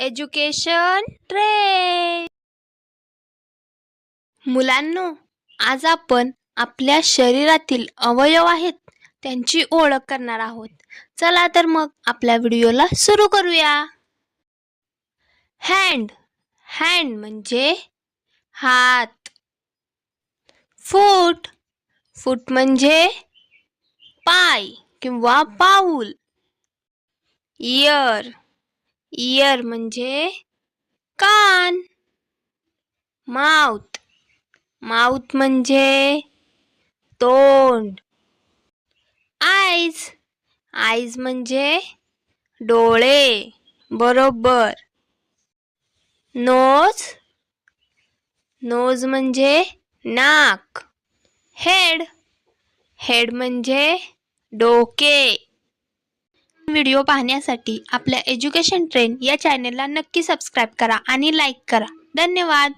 Education train. मुलांनो, आज आपण आपल्या शरीरातील अवयव आहेत त्यांची ओळख करणार आहोत. चला तर मग आपल्या व्हिडिओला सुरू करूया. हँड. हँड म्हणजे हात. फूट. फूट म्हणजे पाय किंवा पाऊल. इयर. इयर म्हणजे कान. माउथ. माउथ म्हणजे तोंड. आईज. आईज म्हणजे डोळे. बरोबर. नोज. नोज म्हणजे नाक. हेड. हेड म्हणजे डोके. व्हिडिओ पाहण्यासाठी आपल्या एज्युकेशन ट्रेन या चॅनलला नक्की सबस्क्राईब करा आणि लाईक करा. धन्यवाद.